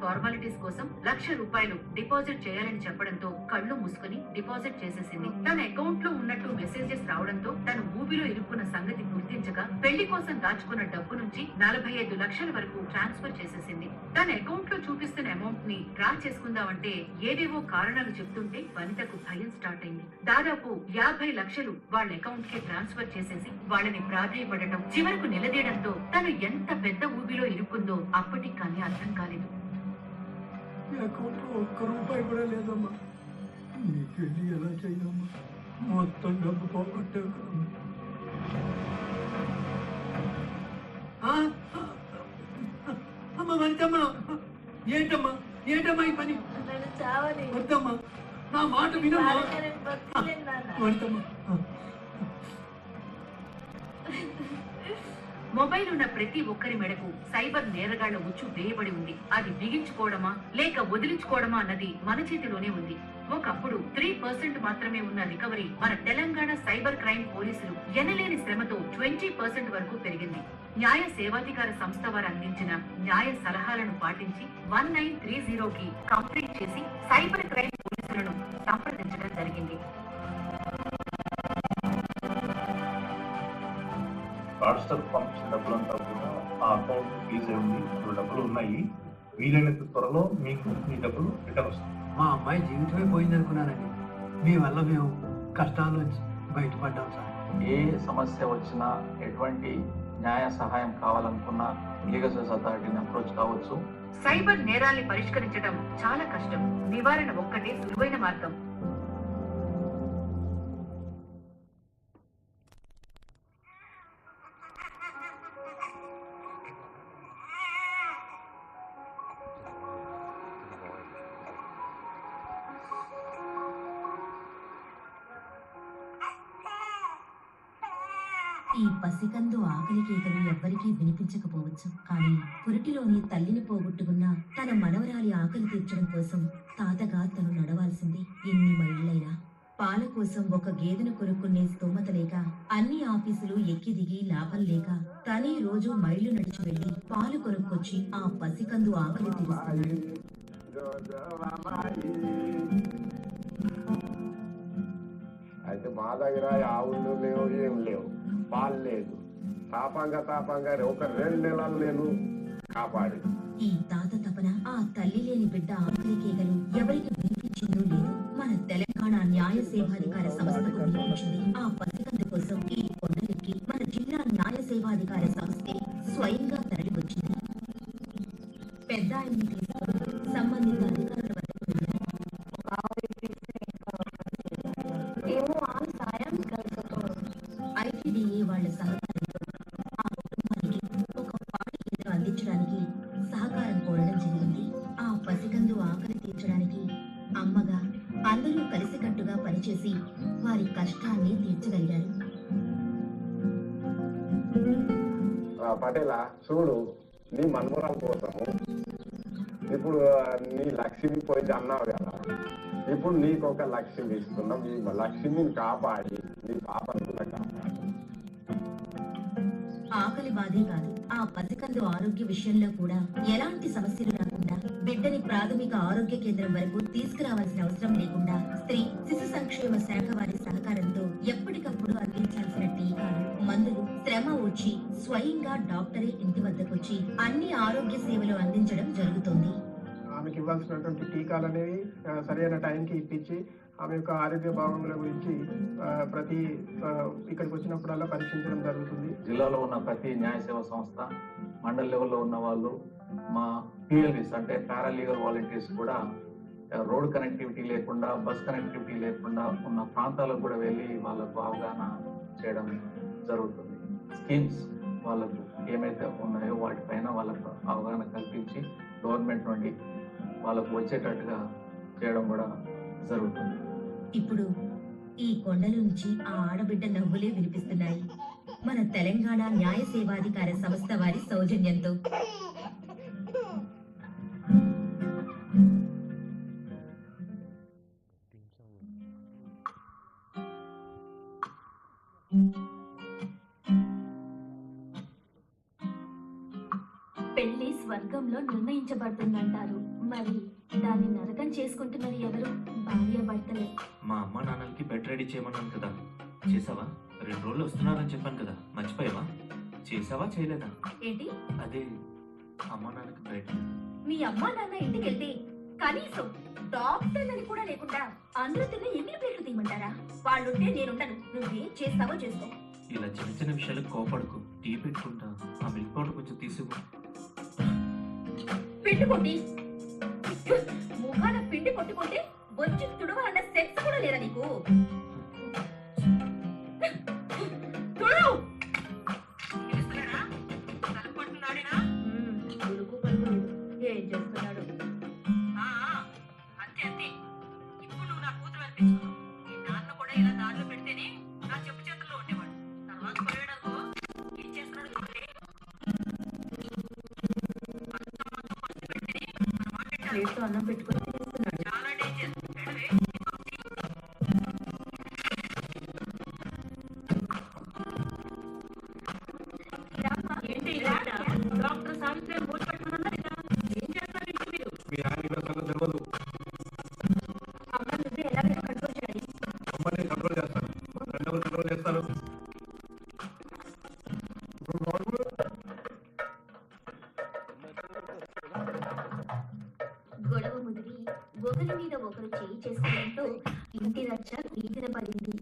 Formalities కోసం ₹1,00,000 deposit చేయాలని చెప్పడంతో కళ్ళు మూసుకుని డిపాజిట్ చేసేసింది. తన అకౌంట్ లో ఉన్నట్టు మెసేజెస్ రావడంతో తను ఊబిలో ఇరుక్కున్న సంగతి గుర్తించగా పెళ్లి కోసం దాచుకున్న డబ్బు నుంచి 45 లక్షల వరకు ట్రాన్స్ఫర్ చేసేసింది. తన అకౌంట్ లో చూపిస్తున్న అమౌంట్ ని డ్రా చేసుకుందామంటే ఏవేవో కారణాలు చెప్తుంటే వనితకు భయం స్టార్ట్ అయింది. దాదాపు 50 లక్షలు వాళ్ళ అకౌంట్ కి ట్రాన్స్ఫర్ చేసేసి వాళ్ళని ప్రాధాయపడటం చివరకు నిలదీయడంతో తను ఎంత పెద్ద ఊబిలో ఇరుక్కుందో అప్పటికి కానీ అర్థం కాలేదు. ఒక్క రూపాయి కూడా లేదమ్మా. నీ పెళ్లి ఎలా చేయమ్మా? మొత్తం డబ్బు పోగొట్టావు కదమ్మా. అమ్మ వద్దమ్మా. ఏంటమ్మా ఏంటమ్మా ఈ పని? వద్దమ్మా, నా మాట వినమ్మా. వద్దమ్మా. మొబైల్ ఉన్న ప్రతి ఒక్కరి మెడకు సైబర్ నేరగాళ్ల ఉచ్చు వేయబడి ఉంది. అది బిగించుకోవడమా లేక వదిలించుకోవడమా అన్నది మన చేతిలోనే ఉంది. ఒకప్పుడు 3% మాత్రమే ఉన్న రికవరీ మన తెలంగాణ సైబర్ క్రైమ్ పోలీసులు ఎనలేని శ్రమతో 20% వరకు పెరిగింది. న్యాయ సేవాధికార సంస్థ వారు అందించిన న్యాయ సలహాలను పాటించి 1930కి కంప్లీట్ చేసి సైబర్ క్రైమ్ పోలీసులను సంప్రదించడం జరిగింది. వాట్సాప్ పంపించిన డబ్బులంతా కూడా ఆ అకౌంట్ ఫీజు ఉంది. ఇప్పుడు డబ్బులు ఉన్నాయి. వీలైనంత త్వరలో మీకు మీ డబ్బులు రిటర్న్ వస్తాయి. మా అమ్మాయి జీవితమే పోయిందనుకున్నానండి. మీ వల్ల మేము కష్టాల నుంచి బయటపడ్డాం సార్. ఏ సమస్య వచ్చినా ఎటువంటి న్యాయ సహాయం కావాలనుకున్నా లీగల్ సర్వీస్ అథారిటీని అప్రోచ్ కావచ్చు. సైబర్ నేరాల్ని పరిష్కరించడం చాలా కష్టం. నివారణ ఒక్కటే సులువైన మార్గం. ఈ పసికందు ఆకలి కేకలు ఎవ్వరికీ వినిపించకపోవచ్చు. కానీ పురిటిలోని తల్లిని పోగొట్టుకున్న తన మనవరాలి ఆకలి తీర్చడం కోసం తాతగా తను నడవాల్సింది ఎన్ని మైళ్ళైనా. పాల కోసం ఒక గేదెను కొనుక్కునే స్తోమత లేక అన్ని ఆఫీసులు ఎక్కి దిగి లాభం లేక తనే రోజు మైళ్లు నడిచి వెళ్లి పాలు కొనుక్కొచ్చి ఆ పసికందు ఆకలి తీరుస్తున్నాడు. అయితే మా దగ్గర ఆవులు లేవు, ఏం లేవు, పాలు లేదు. తాపంగా ఒక 2 నెలలు నేను కాపాడి. ఈ తాత తపన ఆ తల్లి లేని బిడ్డ ఆకలి కేకలు ఎవరికి వినిపించిందో లేదు. మన తెలంగాణ న్యాయ సేవాధికార సంస్థకు వినిపించింది. ఆ పసికందు కోసం ఈ కొండలెక్కి మన జిల్లా న్యాయ సేవాధికార సంస్థే స్వయంగా తరలివచ్చింది. పెద్ద ఆయన్ని తీసుకుని సంబంధిత అధికారుల వద్దకు వెళ్ళారు. ఐటీడీఏ వాళ్ల సహకారంతో ఆ కుటుంబానికి ఒక పాడి గేదెను అందించడానికి సహకారం కోరడం జరిగింది. ఆ పసికందు ఆకలి తీర్చడానికి అమ్మగా అందరూ కలిసికట్టుగా పనిచేసి వారి కష్టాన్ని తీర్చగలిగారు. పటేలా చూడు, నీ మన్మరాల కోసము ఇప్పుడు నీ లక్ష్మి పోయింది అన్నావు కదా. ఇప్పుడు నీకు ఒక లక్ష్మి ఇస్తున్నాం. ఈ లక్ష్మిని కాపాడి నీ పాపను కూడా కాపాడి. ఆకలి బాధే కాదు, ఆ పసికందు ఆరోగ్య విషయంలో కూడా ఎలాంటి సమస్యలు రాకుండా బిడ్డని ప్రాథమిక ఆరోగ్య కేంద్రం వరకు తీసుకురావాల్సిన అవసరం లేకుండా స్త్రీ శిశు సంక్షేమ శాఖ వారి సహకారంతో ఎప్పటికప్పుడు అందించాల్సిన టీకాలు, మందులు శ్రమ వచ్చి స్వయంగా డాక్టరే ఇంటి వద్దకొచ్చి అన్ని ఆరోగ్య సేవలు అందించడం జరుగుతోంది. ఆమెకి ఇవ్వాల్సినటువంటి టీకాలు అనేవి సరైన టైంకి ఇప్పించి ఆమె యొక్క ఆరోగ్య భాగముల గురించి ప్రతి ఇక్కడికి వచ్చినప్పుడల్లా పరీక్షించడం జరుగుతుంది. జిల్లాలో ఉన్న ప్రతి న్యాయ సేవా సంస్థ, మండల్ లెవెల్లో ఉన్న వాళ్ళు, మా పిఎల్విస్ అంటే పారాలీగల్ వాలంటీర్స్ కూడా రోడ్ కనెక్టివిటీ లేకుండా, బస్ కనెక్టివిటీ లేకుండా ఉన్న ప్రాంతాలకు కూడా వెళ్ళి వాళ్ళకు అవగాహన చేయడం జరుగుతుంది. స్కీమ్స్ వాళ్ళకు ఏమైతే ఉన్నాయో వాటిపైన వాళ్ళకు అవగాహన కల్పించి గవర్నమెంట్ నుండి వాళ్ళకు వచ్చేటట్టుగా చేయడం కూడా జరుగుతుంది. ఇప్పుడు ఈ కొండల నుంచి ఆ ఆడబిడ్డ నవ్వులే వినిపిస్తున్నాయి మన తెలంగాణ న్యాయ సేవాధికార సంస్థ వారి సౌజన్యంతో. పెళ్లి స్వర్గంలో నిర్ణయించబడుతుందంటారు. మరి దాన్ని నరకం చేసుకుంటున్నది ఎవరు? భార్య భర్తలే. మా అమ్మ నాన్నలకి బెడ్ రెడీ చేయమన్నాను కదా, చేసావా? 2 రోజులు వస్తున్నారని చెప్పాను కదా, మర్చిపోయావా? చేసావా చేయలేదా? ఏంటి? అదే అమ్మ నాన్నకి బెడ్. మీ అమ్మ నాన్న ఇంటికి వెళ్తే కనీసం డాక్టర్ అని కూడా లేకుండా అందరూ తిన్న ఎన్ని పేర్లు తీయమంటారా? వాళ్ళుంటే నేనుండను. నువ్వేం చేస్తావో చేసుకో. ఇలా చిన్న చిన్న విషయాలకు కోపడకు. టీ పెట్టుకుంటా, ఆ మిల్క్ పౌడర్ కొంచెం తీసివ్వు. పిండి కొట్టి ముఖాన పిండి కొట్టుకుంటే వచ్చి తుడవాలన్న సెన్స్ కూడా లేదా నీకు? ఏం చేస్తున్నాడు? అంతే అంతే. ఇప్పుడు నువ్వు నా కూతురు అనిపించుకో. నీ నాన్న కూడా ఇలా దారిలో పెడితేనే నా చెప్పు చేతుల్లో ఉండేవాడు. తర్వాత పోయాడనుకో ఏం చేస్తున్నాడు చూడండి. ప్లేట్తో అన్నం పెట్టుకొని తినేస్తున్నాడు. చాలా డేంజర్. ఏంటి డాక్టర్ సావిత్రి బోర్డు పెట్టుకున్నా ఏం చేస్తారు మీరు? మీ ఆయన తెలియదు. అమ్మ నువ్వే ఎలా కంట్రోల్ చేయాలి? అమ్మని కంట్రోల్ చేస్తాను. రెండవ కంట్రోల్ చేస్తాను. గొడవ ముదిరి ఒకరి మీద ఒకరు చేయి చేసుకోవడంతో ఇంటి రచ్చ వీధిన పడింది.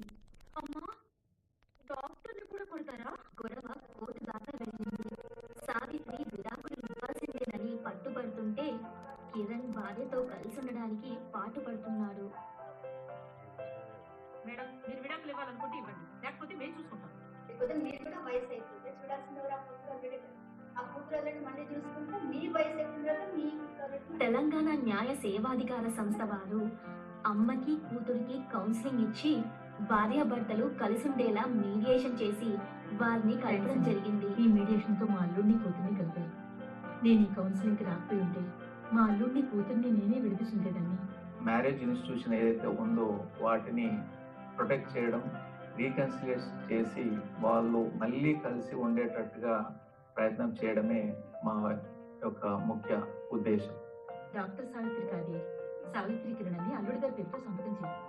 అమ్మా, డాక్టర్ని కూడా కొడతారా? గొడవ కోర్టు దాకా వెళ్ళింది. సావిత్రి విడాకులు ఇవ్వాల్సిందేనని పట్టుబడుతుంటే కిరణ్ భార్యతో కలిసి ఉండడానికి పాటుపడుతున్నాడు. మేడం మీరు విడాకులు ఇవ్వాలనుకుంటే ఇవ్వండి, లేకపోతే మేము చూసుకుంటాం. మీరు కూడా వయసు అయిపోతే చూడాల్సింది కూడా ఆ కూతురు మళ్ళీ చూసుకుంటే మీ వయసు అయిపోయిన తెలంగాణ న్యాయ సేవాధికార సంస్థ వారు అమ్మకి కూతురికి కౌన్సిలింగ్ ఇచ్చి భార్యాభర్తలు కలిసుండేలా మీడియేషన్ చేసి వారిని కలపడం జరిగింది. ఈ మీడియేషన్ తో మా అల్లుడిని కూతుర్ని కలిపారు. నేను ఈ కౌన్సిలింగ్ కి రాకపోయి ఉంటే మా అల్లుడిని కూతుర్ని నేనే విడిపించుండేదాన్ని. మ్యారేజ్ ఇన్స్టిట్యూషన్ ఏదైతే ఉందో వాటిని ప్రొటెక్ట్ చేయడం, రీకన్సిలియేట్ చేసి వాళ్ళు మళ్ళీ కలిసి ఉండేటట్టుగా ప్రయత్నం చేయడమే మా యొక్క ముఖ్య ఉద్దేశం. డాక్టర్ సావిత్రి కాదే, సావిత్రి కిరణ్ అని అల్లుడి గారి పేరుతో సంతకం చేయాలి.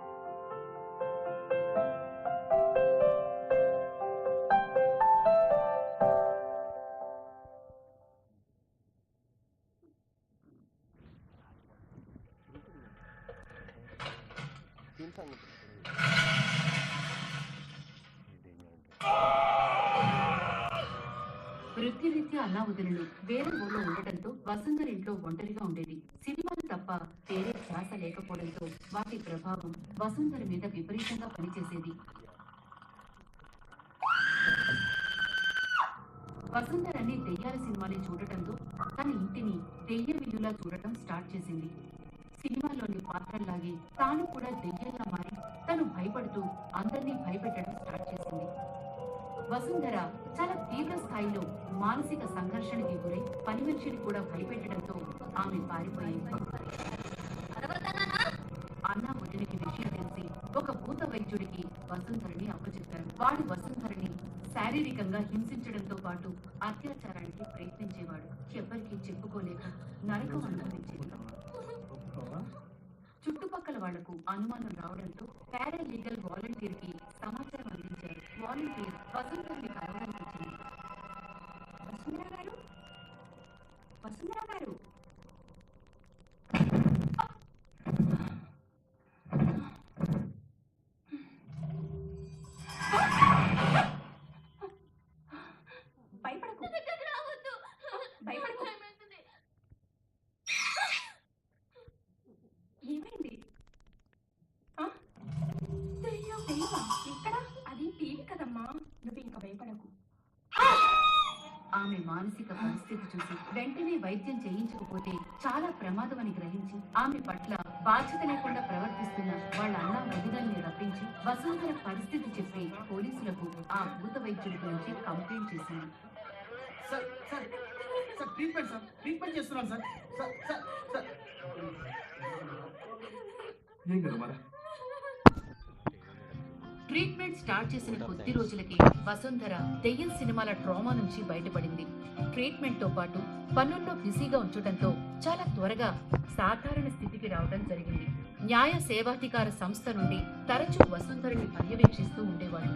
వృత్తిరీత్యా అల్లావుద్దీనులు వేరే ఊళ్ళో ఉండటంతో వసుంధర ఇంట్లో ఒంటరిగా ఉండేది. సినిమాలు తప్ప వేరే ధ్యాస లేకపోవడంతో వాటి ప్రభావం వసుంధర మీద విపరీతంగా పనిచేసేది. వసుంధర అన్ని దెయ్యాల సినిమాలు చూడటంతో తన ఇంటిని దెయ్య విల్లులా చూడటం స్టార్ట్ చేసింది. సినిమాలోని పాత్రల్లాగే తాను కూడా దెయ్యంగా మారి తను భయపడుతూ అందరినీ భయపెట్టడం స్టార్ట్ చేసింది. వసుంధర చాలా తీవ్ర స్థాయిలో మానసిక సంఘర్షణకి గురై పని మనిషిని కూడా భయపెట్టడంతో ఆమె పారిపోయింది. అన్న వదినకి విషయం తెలిసి ఒక భూత వైద్యుడికి వసుంధరని అప్పచెప్పారు. వాడు వసుంధరని శారీరకంగా హింసించడంతో పాటు అత్యాచారానికి ప్రయత్నించేవాడు. ఎవరికి చెప్పుకోలేక నరకం అనుభవించేది. చుట్టుపక్కల వాళ్లకు అనుమానం రావడంతో పారాలీగల్ వాలంటీర్ కి సమాచారం అందించారు. వాలంటీర్ వసుంధరని కలవడానికి వచ్చింది. వసుంధర గారు భయపడకు, భయపడకు. ఏమైంది? ఇక్కడ అది టీవీ కదమ్మా, నువ్వు ఇంకా భయపడకు. ఆమె మానసిక పరిస్థితి చూసి వెంటనే వైద్యం చేయించకపోతే చాలా ప్రమాదం అని గ్రహించి ఆమె పట్ల బాధ్యత లేకుండా ప్రవర్తిస్తున్న వాళ్ళ అన్న వదినల్ని రప్పించి వసుంధర పరిస్థితి చెప్పి పోలీసులకు ఆ భూత వైద్యుడి గురించి కంప్లైంట్ చేసింది. ట్రీట్మెంట్ చేస్తున్నాను సార్. ఏం కదా మరి ట్రీట్మెంట్ స్టార్ట్ చేసిన కొద్ది రోజులకి వసుంధర దెయ్యం సినిమాల ట్రామా నుంచి బయటపడింది. ట్రీట్మెంట్ తో పాటు పనుల్లో బిజీగా ఉంచడంతో చాలా త్వరగా సాధారణ స్థితికి రావడం జరిగింది. న్యాయ సేవాధికార సంస్థ నుండి తరచూ వసుంధరని పర్యవేక్షిస్తూ ఉండేవాడు.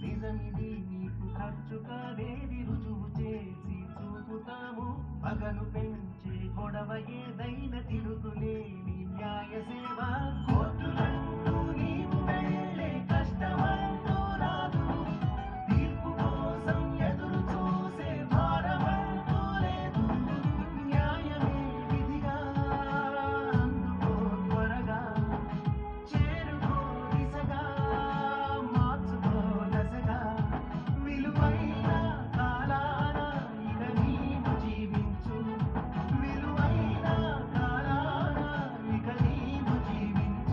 నిజమిది నీకు ఖర్చు కాదేది రుజువు చేసి చూపుతాము. పగలు పెంచే గొడవ ఏదైనా తిరుగులేని న్యాయ సేవ. కోర్టులంటూ నీవు వెళ్ళే కష్టమంటూ రాదు. తీర్పు కోసం ఎదురు చూసే భారమంటూ లేదు. న్యాయమే విధిగా అందుకో త్వరగా. చేరుకో దిశగా మార్చుకో దశగా. విలువైన కాలాన ఇక నీవు జీవించు. విలువైన కాలాన ఇక నీవు జీవించు.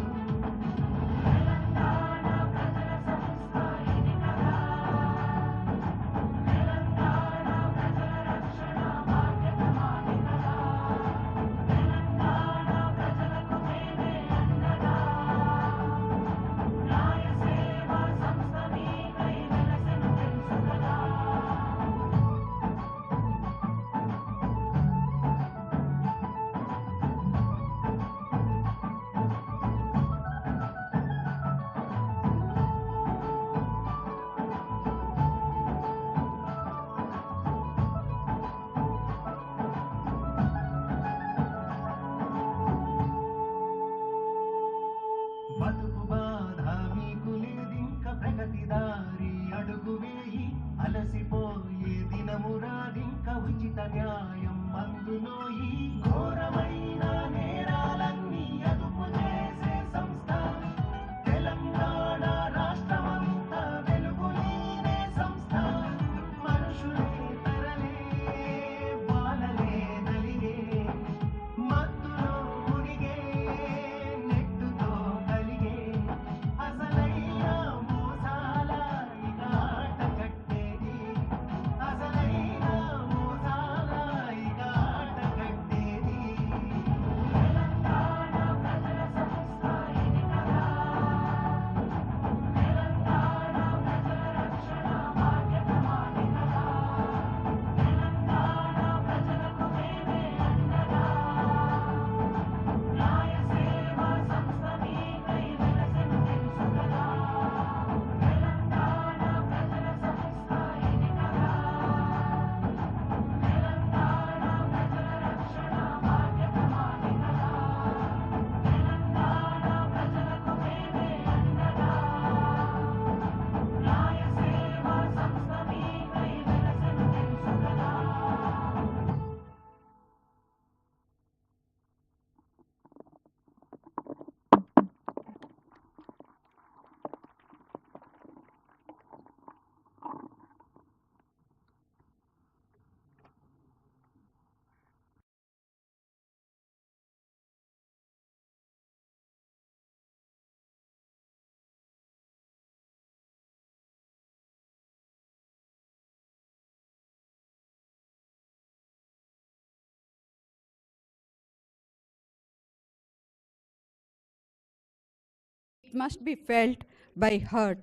it must be felt by heart.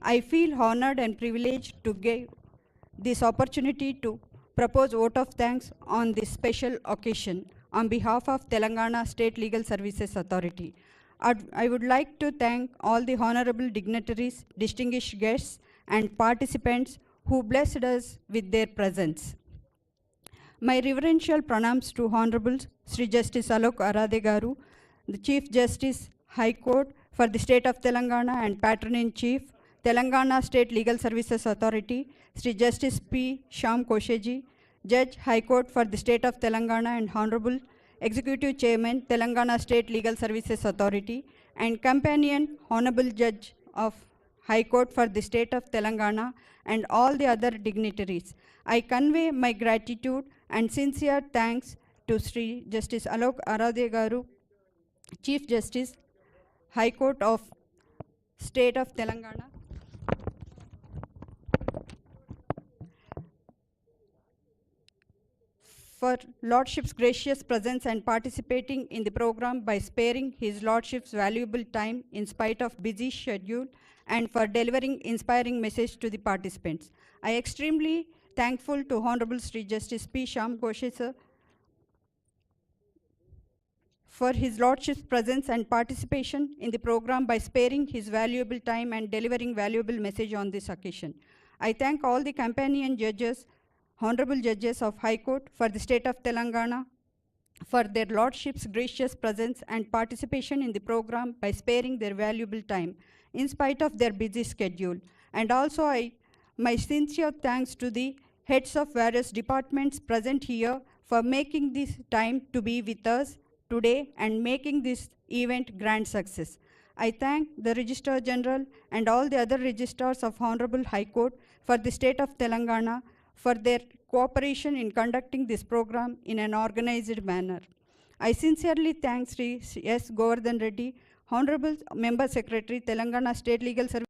I feel honored and privileged to give this opportunity to propose vote of thanks on this special occasion on behalf of Telangana State Legal Services Authority. I would like to thank all the honorable dignitaries, distinguished guests, and participants who blessed us with their presence. My reverential pranams to Honorable Sri Justice Alok Arade Garu, the Chief Justice High Court for the State of Telangana and Patron-in-Chief, Telangana State Legal Services Authority, Sri Justice P. Shyam Kosheji, Judge High Court for the State of Telangana and Honorable Executive Chairman, Telangana State Legal Services Authority, and Companion Honorable Judge of High Court for the State of Telangana, and all the other dignitaries. I convey my gratitude and sincere thanks to Sri Justice Alok Arade Garu, Chief Justice, High Court of State of Telangana, for Lordship's gracious presence and participating in the program by sparing His Lordship's valuable time in spite of busy schedule, and for delivering inspiring message to the participants. I extremely thankful to Honorable Sri Justice P. Shyam Koshe sir for His Lordship's presence and participation in the program by sparing his valuable time and delivering valuable message on this occasion. I thank all the companion judges, Honorable Judges of High Court for the State of Telangana for their Lordship's gracious presence and participation in the program by sparing their valuable time in spite of their busy schedule. And also my sincere thanks to the heads of various departments present here for making this time to be with us today and making this event grand success. I thank the Registrar General and all the other registrars of Honorable High Court for the State of Telangana for their cooperation in conducting this program in an organized manner. I sincerely thank Sri S. Govardhan Reddy, Honorable Member Secretary, Telangana State Legal Services.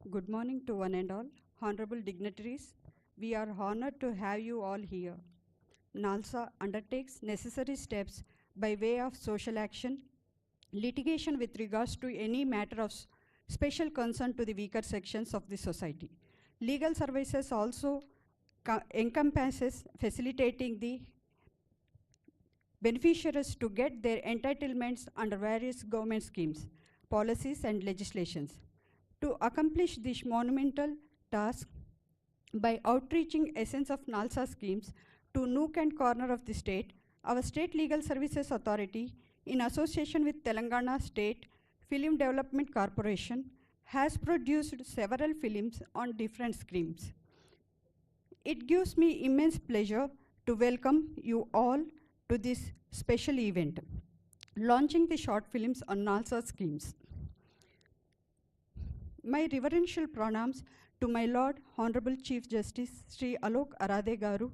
Good morning to one and all. Honorable dignitaries, we are honored to have you all here. NALSA undertakes necessary steps by way of social action, litigation with regards to any matter of special concern to the weaker sections of the society. Legal services also encompasses facilitating the beneficiaries to get their entitlements under various government schemes, policies and legislations. To accomplish this monumental task by outreaching essence of NALSA schemes to nook and corner of the state, our State Legal Services Authority, in association with Telangana State Film Development Corporation has produced several films on different screens. It gives me immense pleasure to welcome you all to this special event, launching the short films on NALSA schemes. My reverential pranams to my Lord Honorable Chief Justice Sri Alok Arade Garu,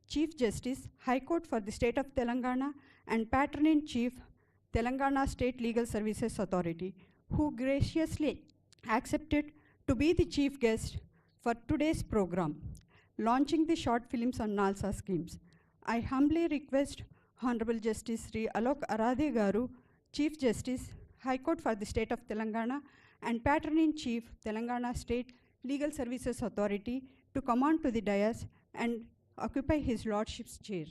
Chief Justice, High Court for the State of Telangana, and Patron-in-Chief, Telangana State Legal Services Authority, who graciously accepted to be the chief guest for today's program, launching the short films on NALSA schemes. I humbly request Honorable Justice Sri Alok Arade Garu, Chief Justice, High Court for the State of Telangana, and Patron-in-Chief, Telangana State Legal Services Authority, to come on to the dais and occupy his lordship's chair.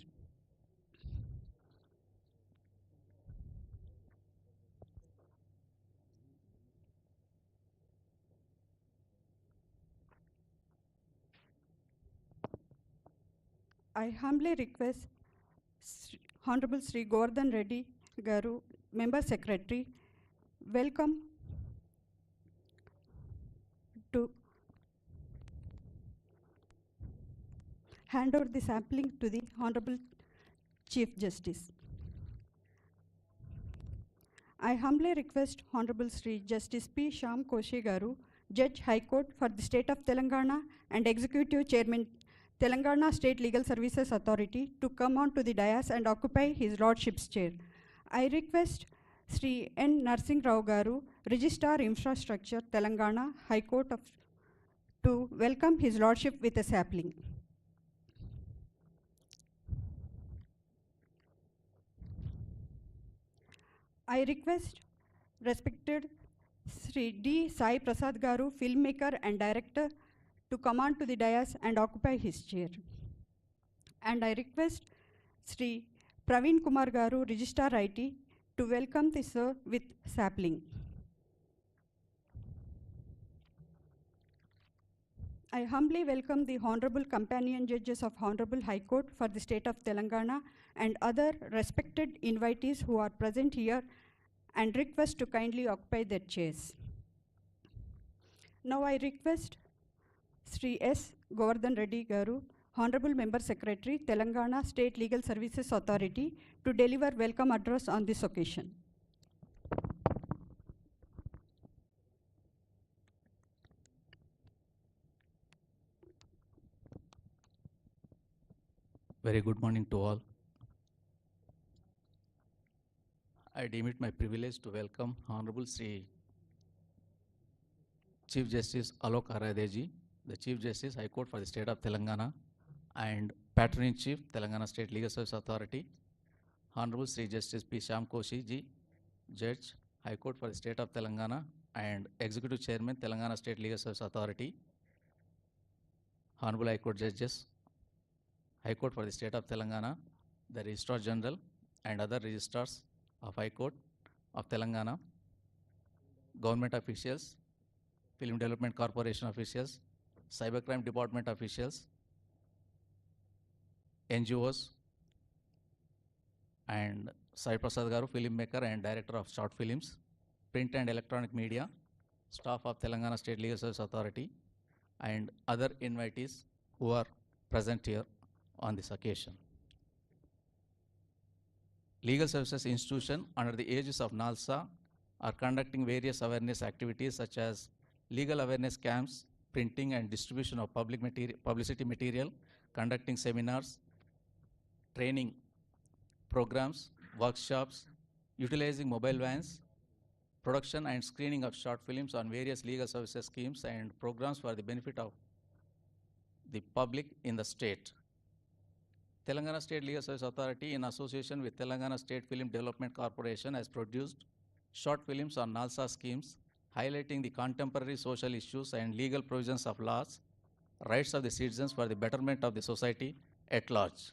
I humbly request Honorable Sri Govardhan Reddy Garu, Member Secretary, welcome to hand over the sampling to the Honorable Chief Justice. I humbly request Honorable Sri Justice P. Shyam Koshi Garu, Judge High Court for the State of Telangana and Executive Chairman, Telangana State Legal Services Authority, to come on to the dais and occupy his lordship's chair. I request Sri N. Narsingh Rao Garu, Registrar Infrastructure, Telangana High Court, to welcome his lordship with a sapling. I request respected Sri D. Sai Prasad Garu, filmmaker and director, to come on to the dais and occupy his chair. And I request Sri Praveen Kumar Garu, Registrar IT, to welcome the sir with sapling. I humbly welcome the Honorable Companion Judges of Honorable High Court for the State of Telangana and other respected invitees who are present here, and request to kindly occupy their chairs. Now I request Sri S. Govardhan Reddy Garu, Honorable Member Secretary, Telangana State Legal Services Authority, to deliver welcome address on this occasion. Very good morning to all. I deem it my privilege to welcome Honorable Sri Chief Justice Alok Aradeji, the Chief Justice High Court for the State of Telangana, and Patron-in-Chief, Telangana State Legal Service Authority, Honorable Sri Justice P. Shyam Koshi Ji, Judge High Court for the State of Telangana and Executive Chairman, Telangana State Legal Service Authority, Honorable High Court Judges, High Court for the State of Telangana, the Registrar General and other registrars of High Court of Telangana, government officials, Film Development Corporation officials, Cybercrime Department officials, NGOs, and Sai Prasad Garu, filmmaker and director of short films, print and electronic media, staff of Telangana State Legal Service Authority, and other invitees who are present here on this occasion. Legal Services Institution under the aegis of NALSA are conducting various awareness activities such as legal awareness camps, printing and distribution of publicity material, conducting seminars, training programs, workshops, utilizing mobile vans, production and screening of short films on various legal services schemes and programs for the benefit of the public in the state. Telangana State Legal Service Authority, in association with Telangana State Film Development Corporation, has produced short films on NALSA schemes, highlighting the contemporary social issues and legal provisions of laws, rights of the citizens for the betterment of the society at large.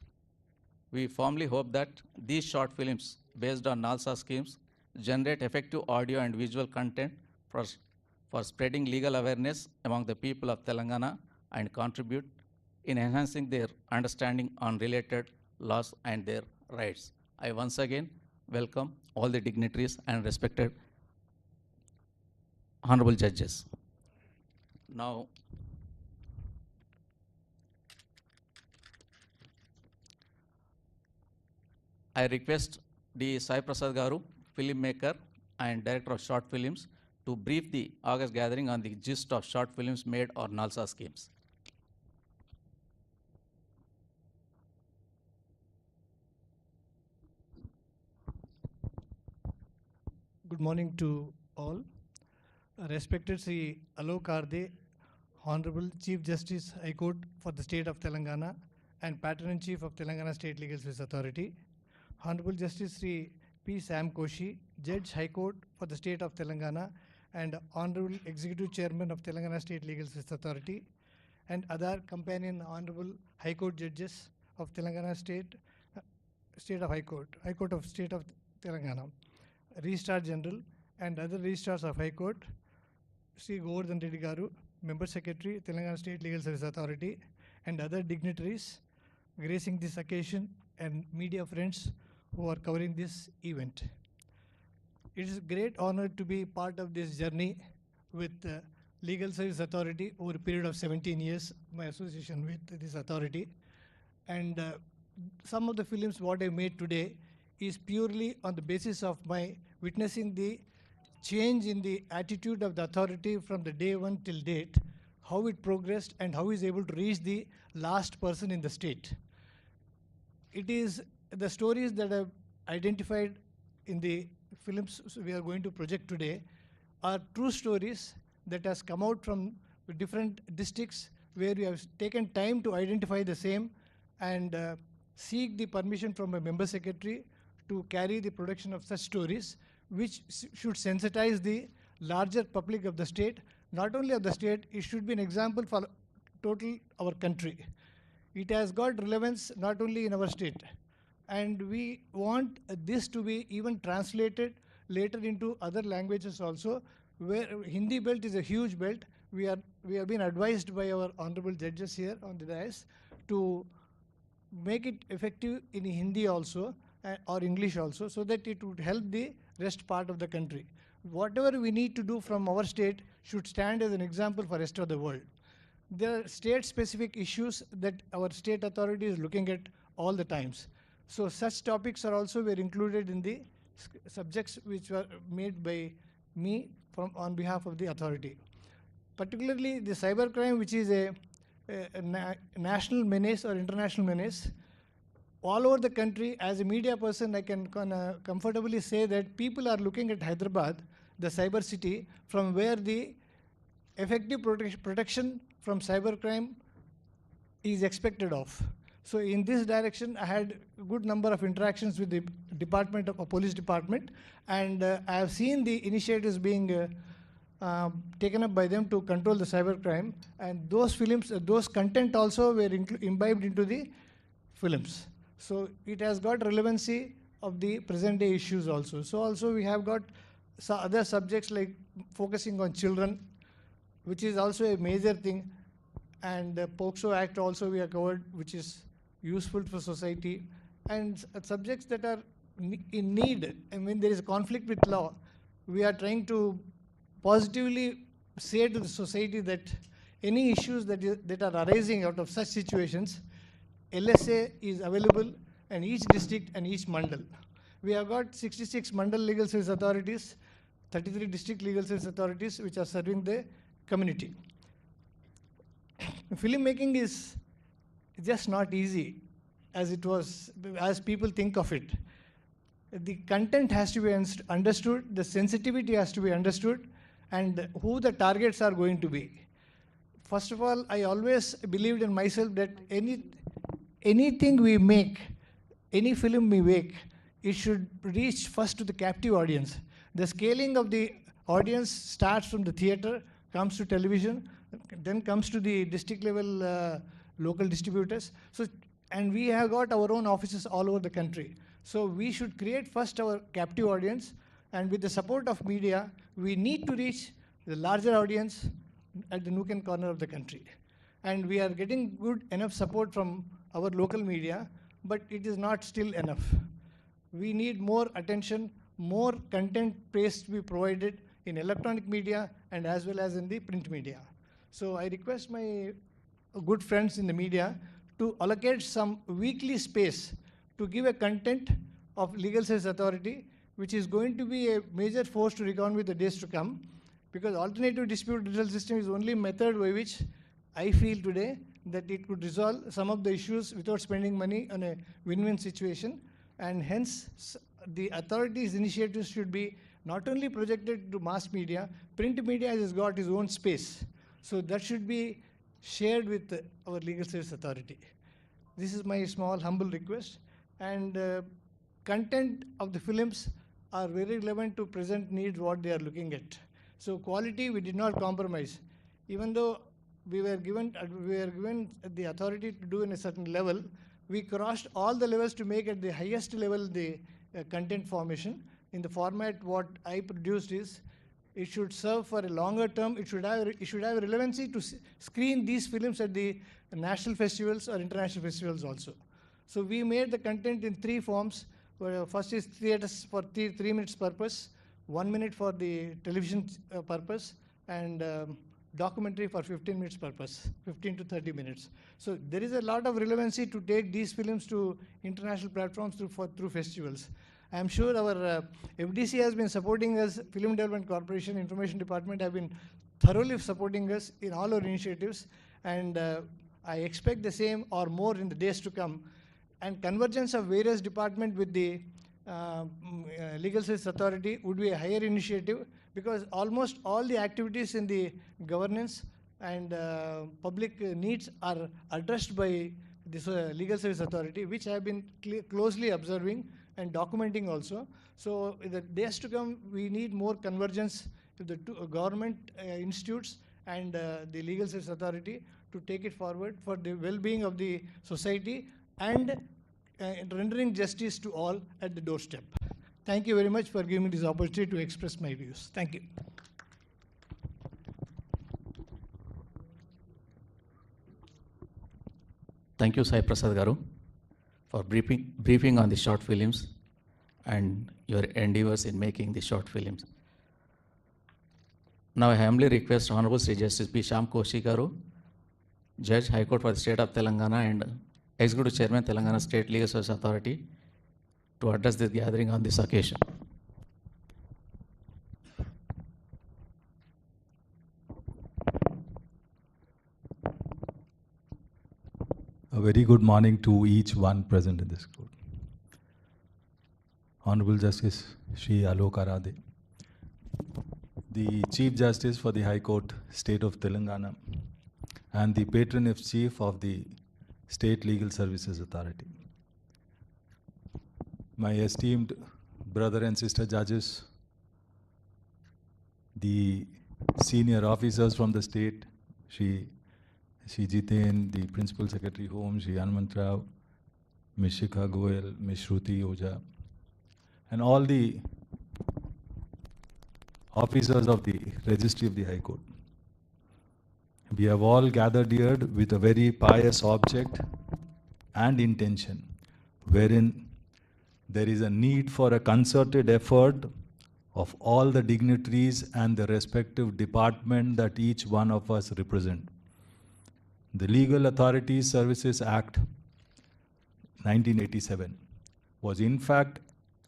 We firmly hope that these short films based on NALSA schemes generate effective audio and visual content for spreading legal awareness among the people of Telangana and contribute in enhancing their understanding on related laws and their rights. I once again welcome all the dignitaries and respected honorable judges. Now, I request the Sai Prasad Garu, filmmaker and director of short films, to brief the August gathering on the gist of short films made or NALSA schemes. Good morning to all. Respected Sri Alok Arde, Honorable Chief Justice High Court for the State of Telangana and Patron-in-Chief of Telangana State Legal Service Authority, Honorable Justice Sri P. Sam Koshi, Judge High Court for the State of Telangana and Honorable Executive Chairman of Telangana State Legal Service Authority, and other companion Honorable High Court Judges of Telangana State, State of High Court, High Court of State of Telangana, Registrar General and other Registrars of High Court, Sri Govardhan Reddy Garu, Member Secretary, Telangana State Legal Service Authority, and other dignitaries gracing this occasion, and media friends who are covering this event. It is a great honor to be part of this journey with Legal Service Authority over a period of 17 years, my association with this authority. And some of the films what I made today is purely on the basis of my witnessing the change in the attitude of the authority from the day one till date, how it progressed and how is able to reach the last person in the state. It is the stories that I've identified in the films we are going to project today are true stories that has come out from different districts where we have taken time to identify the same and seek the permission from a member secretary to carry the production of such stories, which should sensitize the larger public of the state. Not only of the state, it should be an example for total our country. It has got relevance not only in our state, and we want this to be even translated later into other languages also, where Hindi belt is a huge belt. We have been advised by our honorable judges here on the dais to make it effective in Hindi also or English also, so that it would help the rest part of the country. Whatever we need to do from our state should stand as an example for rest of the world. There are state-specific issues that our state authority is looking at all the times. So such topics are also were included in the subjects which were made by me on behalf of the authority. Particularly the cybercrime, which is a national menace or international menace. All over the country, as a media person, I can comfortably say that people are looking at Hyderabad, the cyber city, from where the effective protection from cybercrime is expected of. So in this direction, I had a good number of interactions with the police department, and I have seen the initiatives being taken up by them to control the cybercrime, and those films, those content also were imbibed into the films. So it has got relevancy of the present day issues also. So also we have got other subjects like focusing on children, which is also a major thing, and the POCSO Act also we have covered, which is useful for society, and subjects that are in need. And when there is a conflict with law, we are trying to positively say to the society that any issues that are arising out of such situations, LSA is available in each district and each mandal. We have got 66 mandal legal service authorities, 33 district legal service authorities which are serving the community. Filmmaking is just not easy as people think of it. The content has to be understood, the sensitivity has to be understood, and who the targets are going to be. First of all, I always believed in myself that anything we make, any film we make, it should reach first to the captive audience. The scaling of the audience starts from the theater, comes to television, then comes to the district level local distributors. So, and we have got our own offices all over the country. So we should create first our captive audience, and with the support of media, we need to reach the larger audience at the nook and corner of the country. And we are getting good enough support from our local media, but it is not still enough. We need more attention, more content space to be provided in electronic media and as well as in the print media. So I request my good friends in the media to allocate some weekly space to give a content of legal service authority, which is going to be a major force to reckon with the days to come, because alternative dispute resolution system is only method by which I feel today that it could resolve some of the issues without spending money on a win-win situation, and hence the authorities' initiatives should be not only projected to mass media, print media has got its own space. So that should be shared with our legal service authority. This is my small humble request, and content of the films are very relevant to present needs what they are looking at. So quality we did not compromise, even though we were given the authority to do in a certain level. We crossed all the levels to make at the highest level the content formation. In the format what I produced is, it should serve for a longer term. It should have relevancy to screen these films at the national festivals or international festivals also. So we made the content in 3 forms. First is theaters for 3 minutes purpose, 1 minute for the television purpose, and documentary for 15 minutes purpose, 15 to 30 minutes. So there is a lot of relevancy to take these films to international platforms through festivals. I am sure our FDC has been supporting us, Film Development Corporation, Information Department have been thoroughly supporting us in all our initiatives, and I expect the same or more in the days to come. And convergence of various departments with the Legal Service Authority would be a higher initiative, because almost all the activities in the governance and public needs are addressed by this Legal Service Authority, which I have been closely observing and documenting also. So in the days to come, we need more convergence with the two government institutes and the Legal Service Authority to take it forward for the well-being of the society and rendering justice to all at the doorstep. Thank you very much for giving me this opportunity to express my views. Thank you. Thank you, Sai Prasad Garu, for briefing on the short films and your endeavors in making the short films. Now I humbly request Honorable Sri Justice B. Shyam Koshi Garu, Judge, High Court for the State of Telangana and Executive Chairman, Telangana State Legal Service Authority, to address this gathering on this occasion. A very good morning to each one present in this court. Honorable Justice Shri Alok Arade, the Chief Justice for the High Court, State of Telangana, and the Patron-in-Chief of the State Legal Services Authority. My esteemed brother and sister judges, the senior officers from the state, Shri Jiten, the Principal Secretary Home, Shri Hanumantrao, Ms. Shikha Goel, Ms. Shruti Oja, and all the officers of the Registry of the High Court. We have all gathered here with a very pious object and intention, wherein there is a need for a concerted effort of all the dignitaries and the respective department that each one of us represent. The Legal Authorities Services Act 1987 was in fact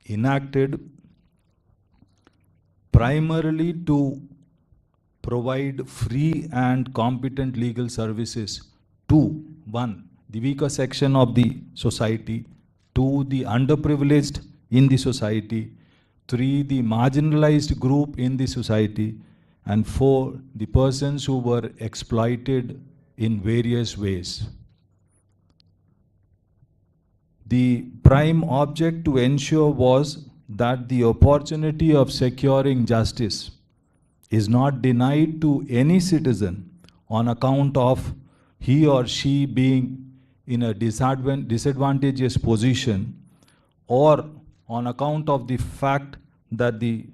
enacted primarily to provide free and competent legal services to, 1, the weaker section of the society, 2, the underprivileged in the society, 3, the marginalized group in the society, and 4, the persons who were exploited in various ways. The prime object to ensure was that the opportunity of securing justice is not denied to any citizen on account of he or she being in a disadvantageous position, or on account of the fact that the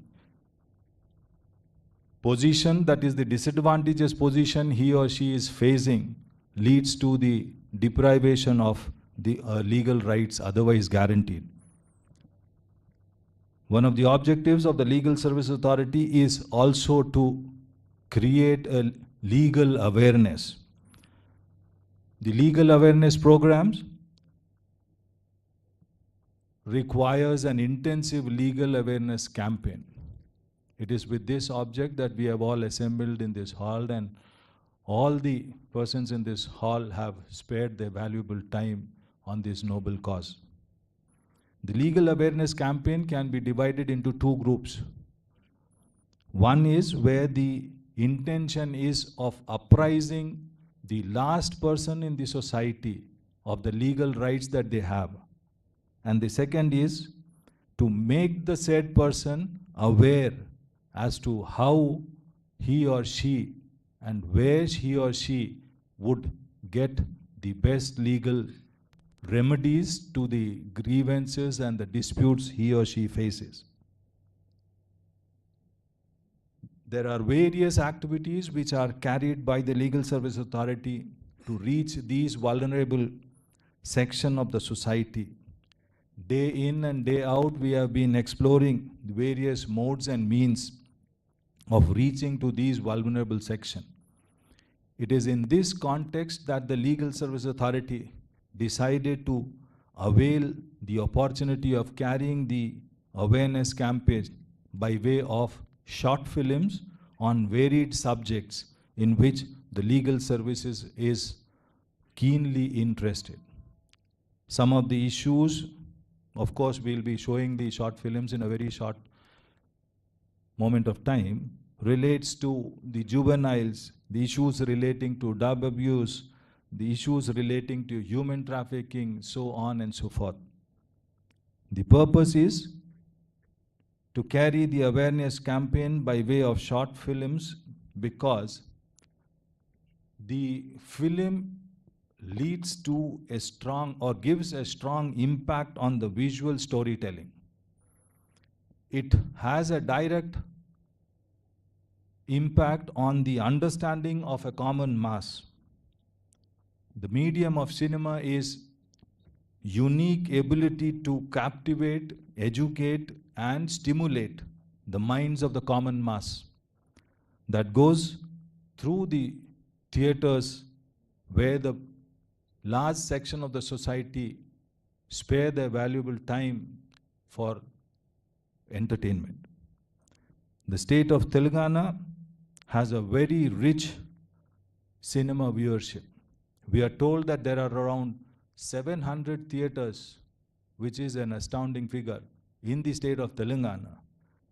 position, that is the disadvantageous position he or she is facing, leads to the deprivation of the legal rights otherwise guaranteed. One of the objectives of the Legal Service Authority is also to create a legal awareness. The legal awareness programs requires an intensive legal awareness campaign. It is with this object that we have all assembled in this hall, and all the persons in this hall have spared their valuable time on this noble cause. The legal awareness campaign can be divided into two groups. One is where the intention is of apprising the last person in the society of the legal rights that they have. And the second is to make the said person aware as to how he or she and where he or she would get the best legal remedies to the grievances and the disputes he or she faces. There are various activities which are carried by the Legal Service Authority to reach these vulnerable section of the society. Day in and day out, we have been exploring the various modes and means of reaching to these vulnerable section. It is in this context that the Legal Service Authority decided to avail the opportunity of carrying the awareness campaign by way of short films on varied subjects in which the legal services is keenly interested. Some of the issues, of course, we'll be showing the short films in a very short moment of time, relates to the juveniles, the issues relating to drug abuse, the issues relating to human trafficking, so on and so forth. The purpose is to carry the awareness campaign by way of short films because the film leads to a strong or gives a strong impact on the visual storytelling. It has a direct impact on the understanding of a common mass. The medium of cinema is unique ability to captivate, educate, and stimulate the minds of the common mass that goes through the theaters where the large section of the society spare their valuable time for entertainment. The state of Telangana has a very rich cinema viewership. We are told that there are around 700 theaters, which is an astounding figure, in the state of Telangana.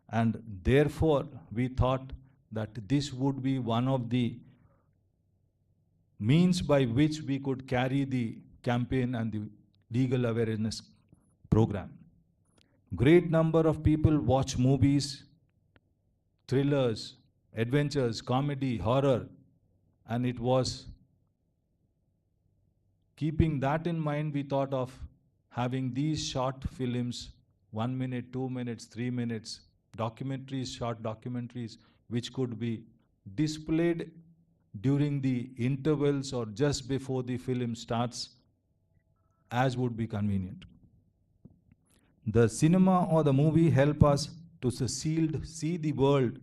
And therefore, we thought that this would be one of the means by which we could carry the campaign and the legal awareness program. Great number of people watch movies, thrillers, adventures, comedy, horror, and it was keeping that in mind, we thought of having these short films, 1 minute, 2 minutes, 3 minutes, documentaries, short documentaries, which could be displayed during the intervals or just before the film starts, as would be convenient. The cinema or the movie help us to see the world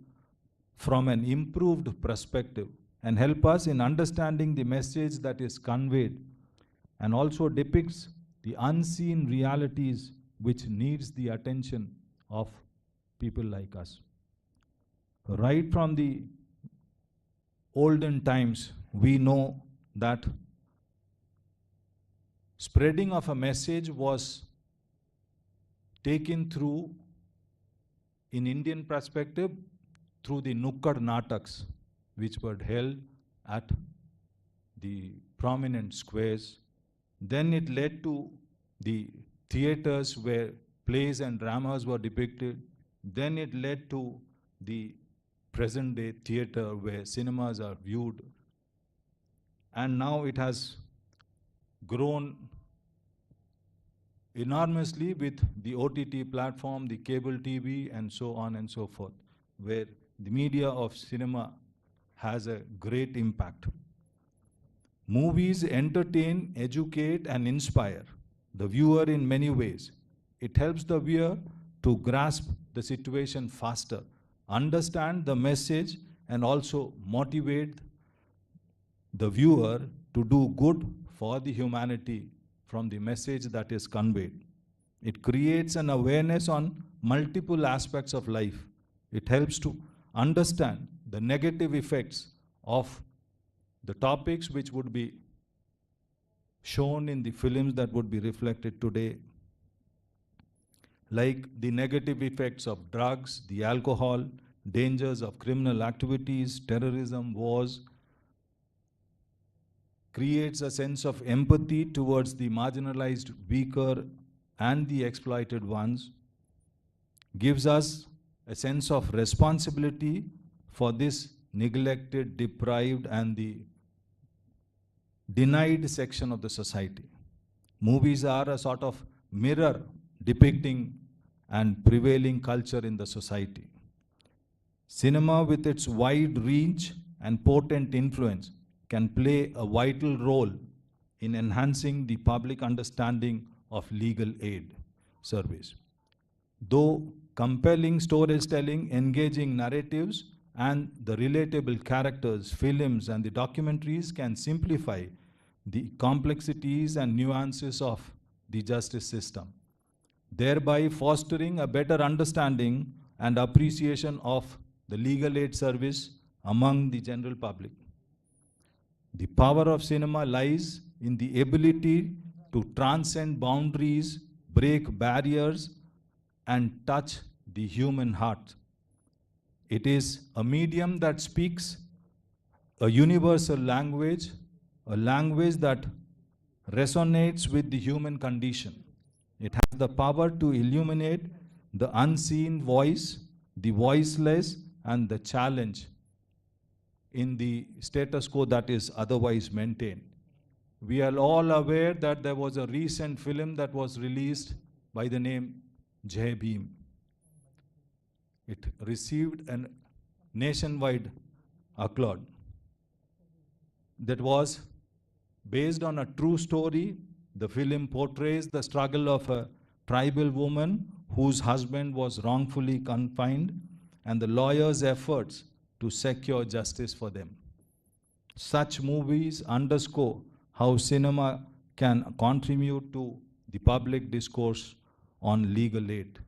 from an improved perspective and help us in understanding the message that is conveyed, and also depicts the unseen realities which needs the attention of people like us. Right from the olden times, we know that spreading of a message was taken through, in Indian perspective, through the Nukkad Nataks, which were held at the prominent squares. Then it led to the theaters where plays and dramas were depicted. Then it led to the present day theater where cinemas are viewed. And now it has grown enormously with the OTT platform, the cable TV, and so on and so forth, where the media of cinema has a great impact. Movies entertain, educate, and inspire the viewer in many ways. It helps the viewer to grasp the situation faster, understand the message, and also motivate the viewer to do good for the humanity from the message that is conveyed. It creates an awareness on multiple aspects of life. It helps to understand the negative effects of the topics which would be shown in the films that would be reflected today, like the negative effects of drugs, the alcohol, dangers of criminal activities, terrorism, wars, creates a sense of empathy towards the marginalized, weaker, and the exploited ones, gives us a sense of responsibility for this neglected, deprived, and the denied section of the society. Movies are a sort of mirror depicting and prevailing culture in the society. Cinema, with its wide reach and potent influence, can play a vital role in enhancing the public understanding of legal aid service. Though compelling storytelling, engaging narratives, and the relatable characters, films, and the documentaries can simplify the complexities and nuances of the justice system, thereby fostering a better understanding and appreciation of the legal aid service among the general public. The power of cinema lies in the ability to transcend boundaries, break barriers, and touch the human heart. It is a medium that speaks a universal language, a language that resonates with the human condition. It has the power to illuminate the unseen voice, the voiceless, and the challenge in the status quo that is otherwise maintained. We are all aware that there was a recent film that was released by the name Jai Bhim. It received a nationwide acclaim. That was based on a true story. The film portrays the struggle of a tribal woman whose husband was wrongfully confined and the lawyer's efforts to secure justice for them. Such movies underscore how cinema can contribute to the public discourse on legal aid,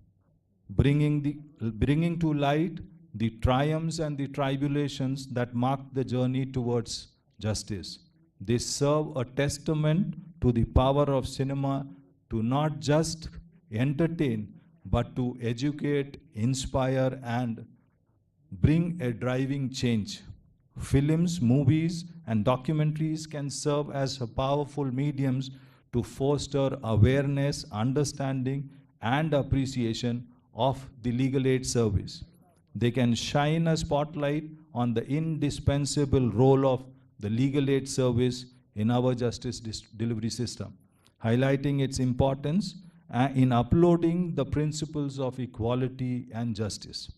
bringing to light the triumphs and the tribulations that mark the journey towards justice. They serve a testament to the power of cinema to not just entertain, but to educate, inspire, and bring a driving change. Films, movies, and documentaries can serve as powerful mediums to foster awareness, understanding, and appreciation of the legal aid service. They can shine a spotlight on the indispensable role of the legal aid service in our justice delivery system, highlighting its importance in uploading the principles of equality and justice.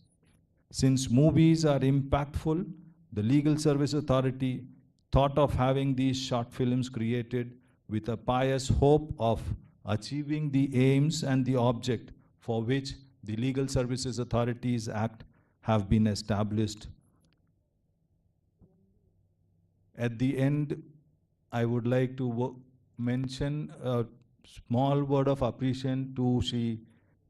Since movies are impactful, the Legal Service Authority thought of having these short films created with a pious hope of achieving the aims and the object for which the Legal Services Authorities Act have been established. At the end, I would like to mention a small word of appreciation to Shri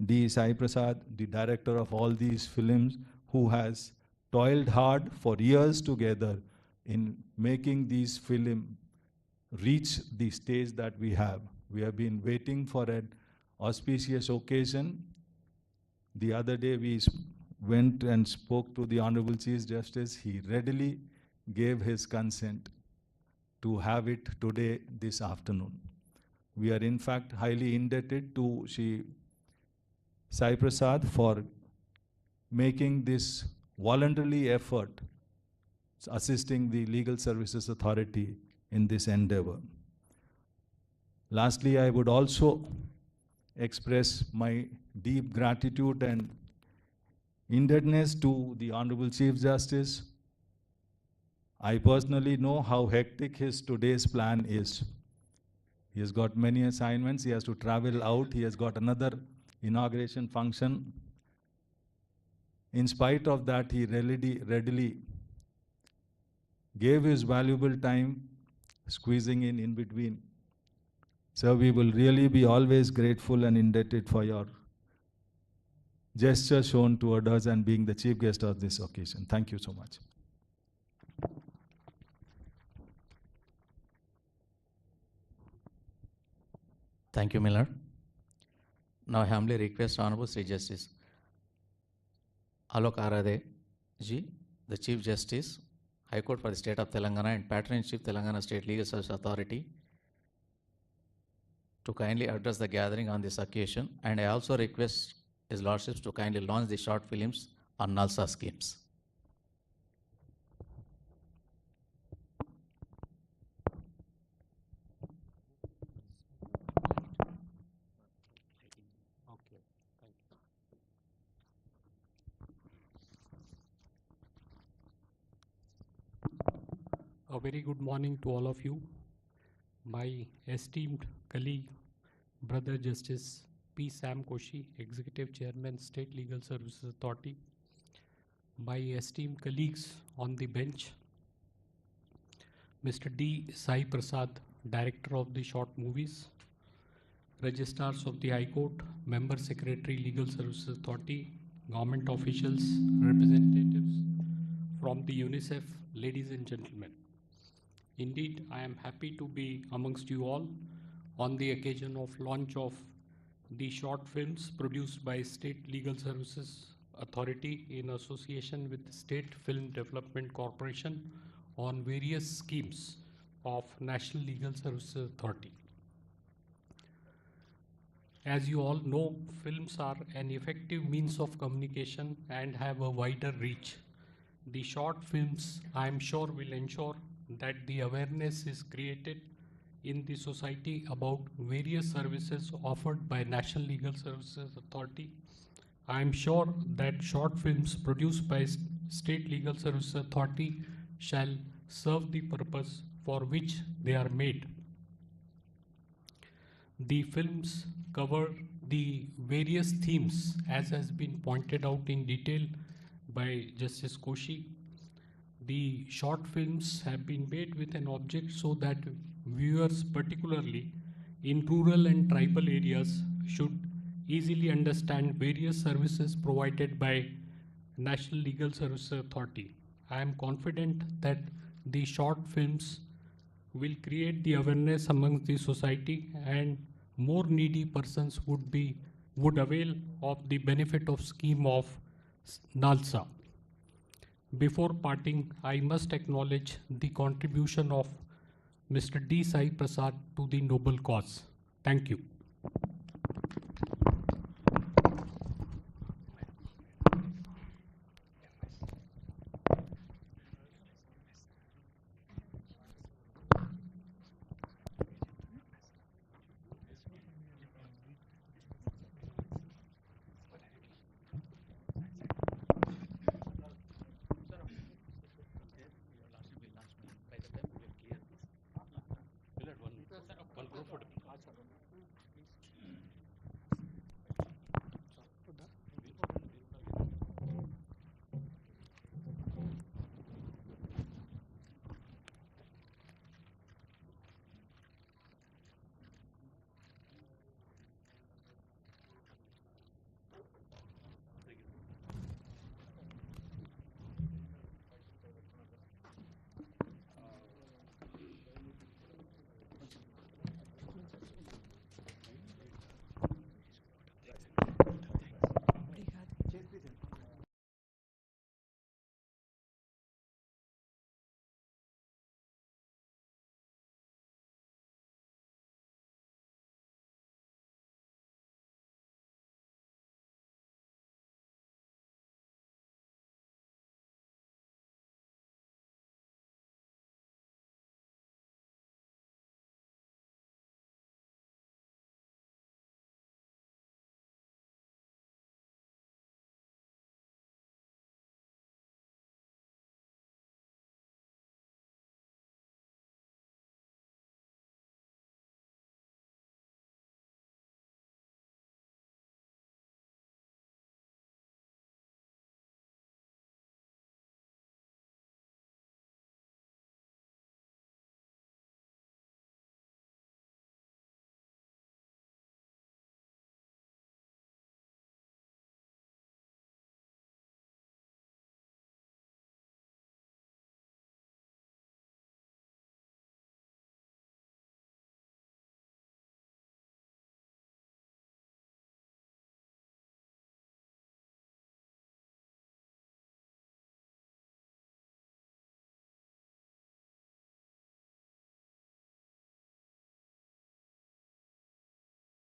D. Sai Prasad, the director of all these films, who has toiled hard for years together in making these films reach the stage that we have. We have been waiting for an auspicious occasion. The other day we went and spoke to the Honorable Chief Justice. He readily gave his consent to have it today, this afternoon. We are in fact highly indebted to Shri Sai Prasad for making this voluntarily effort, assisting the Legal Services Authority in this endeavor. Lastly, I would also express my deep gratitude and indebtedness to the Honorable Chief Justice. I personally know how hectic his today's plan is. He has got many assignments. He has to travel out. He has got another inauguration function. In spite of that, he readily gave his valuable time, squeezing in between. Sir, we will really be always grateful and indebted for your gesture shown toward us and being the chief guest of this occasion. Thank you so much. Thank you, Miller. Now I humbly request Honorable Sri Justice Alok Arade ji, the Chief Justice, High Court for the State of Telangana and Patron Chief Telangana State Legal Service Authority, to kindly address the gathering on this occasion, and I also request His Lordships to kindly launch the short films on NALSA schemes. A very good morning to all of you. My esteemed colleague, Brother Justice P. Sam Koshi, Executive Chairman, State Legal Services Authority. My esteemed colleagues on the bench, Mr. D. Sai Prasad, Director of the Short Movies, Registrars of the High Court, Member Secretary, Legal Services Authority, government officials, representatives from the UNICEF, ladies and gentlemen. Indeed, I am happy to be amongst you all on the occasion of launch of the short films produced by State Legal Services Authority in association with State Film Development Corporation on various schemes of National Legal Services Authority. As you all know, films are an effective means of communication and have a wider reach. The short films, I am sure, will ensure that the awareness is created in the society about various services offered by National Legal Services Authority. I am sure that short films produced by State Legal Services Authority shall serve the purpose for which they are made. The films cover the various themes as has been pointed out in detail by Justice Koshi. The short films have been made with an object so that viewers, particularly in rural and tribal areas, should easily understand various services provided by National Legal Services Authority. I am confident that the short films will create the awareness amongst the society, and more needy persons would avail of the benefit of scheme of NALSA. Before parting, I must acknowledge the contribution of Mr. D. Sai Prasad to the noble cause. Thank you.